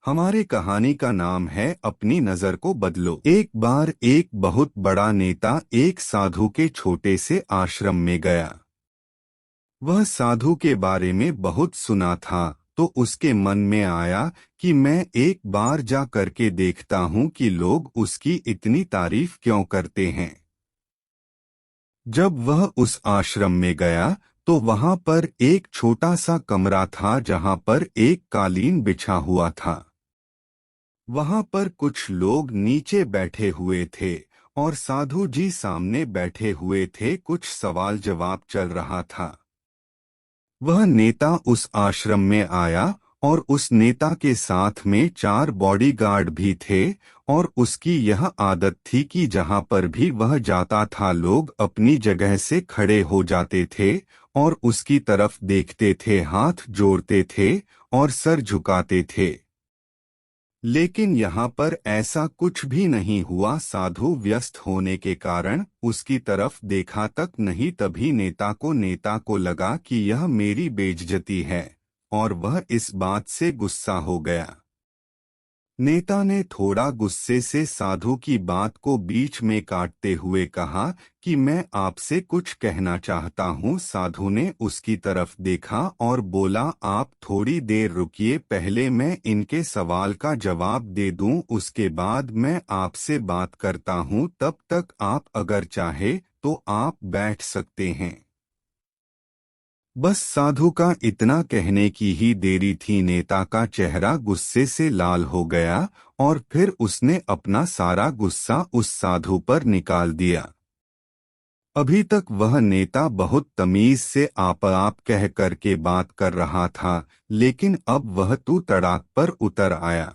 हमारे कहानी का नाम है अपनी नजर को बदलो। एक बार एक बहुत बड़ा नेता एक साधु के छोटे से आश्रम में गया। वह साधु के बारे में बहुत सुना था, तो उसके मन में आया कि मैं एक बार जा करके देखता हूँ कि लोग उसकी इतनी तारीफ क्यों करते हैं। जब वह उस आश्रम में गया तो वहां पर एक छोटा सा कमरा था जहां पर एक कालीन बिछा हुआ था। वहां पर कुछ लोग नीचे बैठे हुए थे और साधु जी सामने बैठे हुए थे। कुछ सवाल जवाब चल रहा था। वह नेता उस आश्रम में आया और उस नेता के साथ में 4 बॉडीगार्ड भी थे और उसकी यह आदत थी कि जहां पर भी वह जाता था लोग अपनी जगह से खड़े हो जाते थे और उसकी तरफ देखते थे, हाथ जोड़ते थे और सर झुकाते थे। लेकिन यहाँ पर ऐसा कुछ भी नहीं हुआ। साधु व्यस्त होने के कारण उसकी तरफ देखा तक नहीं। तभी नेता को लगा कि यह मेरी बेइज्जती है और वह इस बात से गुस्सा हो गया। नेता ने थोड़ा गुस्से से साधु की बात को बीच में काटते हुए कहा कि मैं आपसे कुछ कहना चाहता हूँ। साधु ने उसकी तरफ देखा और बोला, आप थोड़ी देर रुकिए, पहले मैं इनके सवाल का जवाब दे दूं, उसके बाद मैं आपसे बात करता हूँ। तब तक आप अगर चाहे तो आप बैठ सकते हैं। बस साधु का इतना कहने की ही देरी थी। नेता का चेहरा गुस्से से लाल हो गया और फिर उसने अपना सारा गुस्सा उस साधु पर निकाल दिया। अभी तक वह नेता बहुत तमीज से आप कह करके बात कर रहा था, लेकिन अब वह तू तड़ाक पर उतर आया।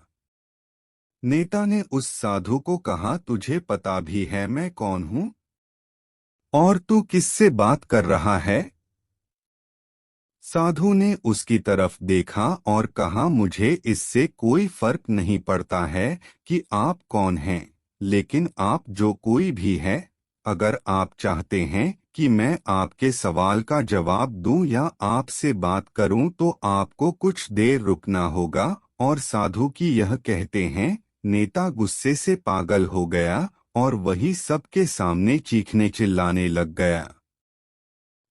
नेता ने उस साधु को कहा, तुझे पता भी है मैं कौन हूँ और तू किससे बात कर रहा है? साधु ने उसकी तरफ देखा और कहा, मुझे इससे कोई फर्क नहीं पड़ता है कि आप कौन हैं, लेकिन आप जो कोई भी है, अगर आप चाहते हैं कि मैं आपके सवाल का जवाब दूं या आपसे बात करूं तो आपको कुछ देर रुकना होगा। और साधु की यह कहते हैं नेता गुस्से से पागल हो गया और वही सबके सामने चीखने चिल्लाने लग गया।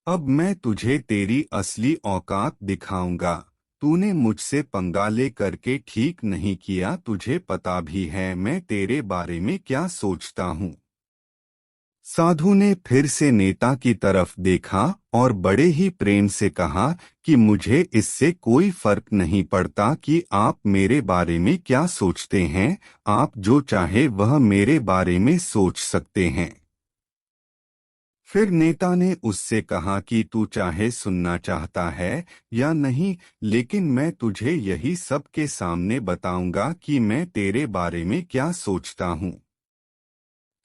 अब मैं तुझे तेरी असली औकात दिखाऊंगा। तूने मुझसे पंगा ले करके ठीक नहीं किया। तुझे पता भी है मैं तेरे बारे में क्या सोचता हूँ। साधु ने फिर से नेता की तरफ देखा और बड़े ही प्रेम से कहा कि मुझे इससे कोई फर्क नहीं पड़ता कि आप मेरे बारे में क्या सोचते हैं। आप जो चाहे वह मेरे बारे में सोच सकते हैं। फिर नेता ने उससे कहा कि तू चाहे सुनना चाहता है या नहीं, लेकिन मैं तुझे यही सबके सामने बताऊंगा कि मैं तेरे बारे में क्या सोचता हूँ।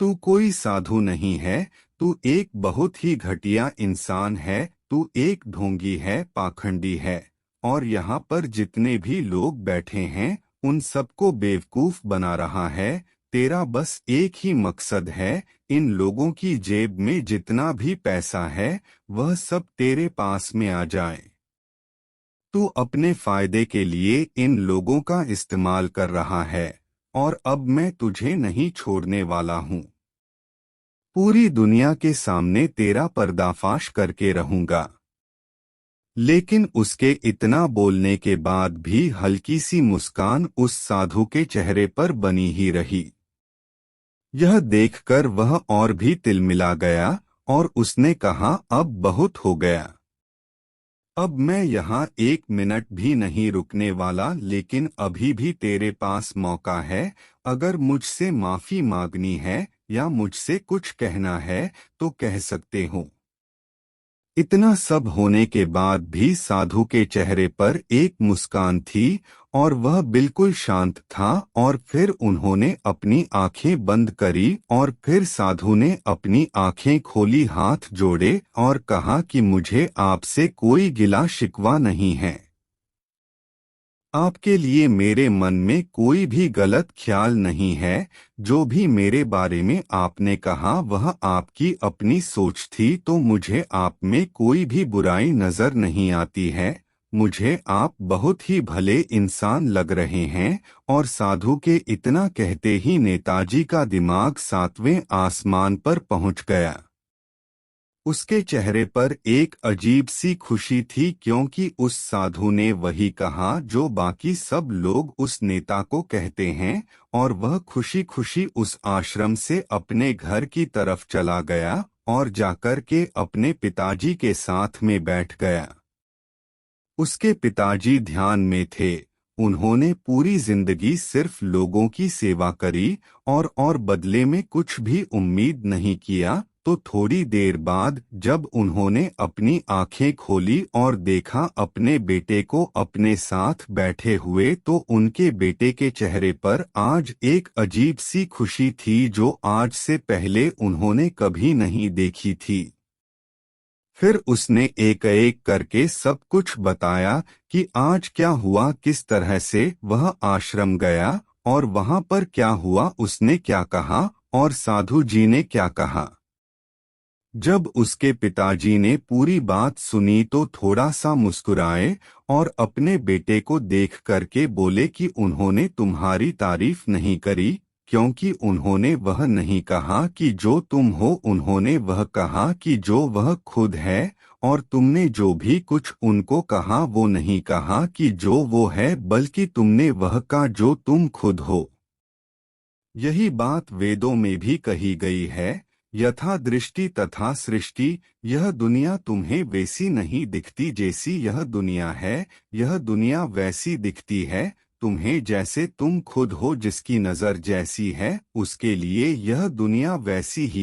तू कोई साधु नहीं है, तू एक बहुत ही घटिया इंसान है। तू एक ढोंगी है, पाखंडी है और यहाँ पर जितने भी लोग बैठे हैं उन सबको बेवकूफ बना रहा है। तेरा बस एक ही मकसद है, इन लोगों की जेब में जितना भी पैसा है वह सब तेरे पास में आ जाए। तू अपने फायदे के लिए इन लोगों का इस्तेमाल कर रहा है और अब मैं तुझे नहीं छोड़ने वाला हूँ। पूरी दुनिया के सामने तेरा पर्दाफाश करके रहूंगा। लेकिन उसके इतना बोलने के बाद भी हल्की सी मुस्कान उस साधु के चेहरे पर बनी ही रही। यह देखकर वह और भी तिलमिला गया और उसने कहा, अब बहुत हो गया। अब मैं यहाँ 1 मिनट भी नहीं रुकने वाला, लेकिन अभी भी तेरे पास मौका है। अगर मुझसे माफी मांगनी है या मुझसे कुछ कहना है तो कह सकते हो। इतना सब होने के बाद भी साधु के चेहरे पर एक मुस्कान थी और वह बिल्कुल शांत था। और फिर उन्होंने अपनी आंखें बंद करी और फिर साधु ने अपनी आंखें खोली, हाथ जोड़े और कहा कि मुझे आपसे कोई गिला शिकवा नहीं है। आपके लिए मेरे मन में कोई भी गलत ख्याल नहीं है। जो भी मेरे बारे में आपने कहा वह आपकी अपनी सोच थी, तो मुझे आप में कोई भी बुराई नजर नहीं आती है। मुझे आप बहुत ही भले इंसान लग रहे हैं। और साधु के इतना कहते ही नेताजी का दिमाग 7वें आसमान पर पहुंच गया। उसके चेहरे पर एक अजीब सी खुशी थी, क्योंकि उस साधु ने वही कहा जो बाकी सब लोग उस नेता को कहते हैं, और वह खुशी खुशी उस आश्रम से अपने घर की तरफ चला गया और जाकर के अपने पिताजी के साथ में बैठ गया। उसके पिताजी ध्यान में थे। उन्होंने पूरी जिंदगी सिर्फ लोगों की सेवा करी और बदले में कुछ भी उम्मीद नहीं किया। तो थोड़ी देर बाद जब उन्होंने अपनी आंखें खोली और देखा अपने बेटे को अपने साथ बैठे हुए, तो उनके बेटे के चेहरे पर आज एक अजीब सी खुशी थी जो आज से पहले उन्होंने कभी नहीं देखी थी। फिर उसने एक एक करके सब कुछ बताया कि आज क्या हुआ, किस तरह से वह आश्रम गया और वहां पर क्या हुआ, उसने क्या कहा और साधु जी ने क्या कहा। जब उसके पिताजी ने पूरी बात सुनी तो थोड़ा सा मुस्कुराए और अपने बेटे को देख करके बोले कि उन्होंने तुम्हारी तारीफ नहीं करी, क्योंकि उन्होंने वह नहीं कहा कि जो तुम हो, उन्होंने वह कहा कि जो वह खुद है। और तुमने जो भी कुछ उनको कहा वो नहीं कहा कि जो वो है, बल्कि तुमने वह कहा जो तुम खुद हो। यही बात वेदों में भी कही गई है, यथा दृष्टि तथा सृष्टि। यह दुनिया तुम्हें वैसी नहीं दिखती जैसी यह दुनिया है, यह दुनिया वैसी दिखती है तुम्हें जैसे तुम खुद हो। जिसकी नज़र जैसी है उसके लिए यह दुनिया वैसी ही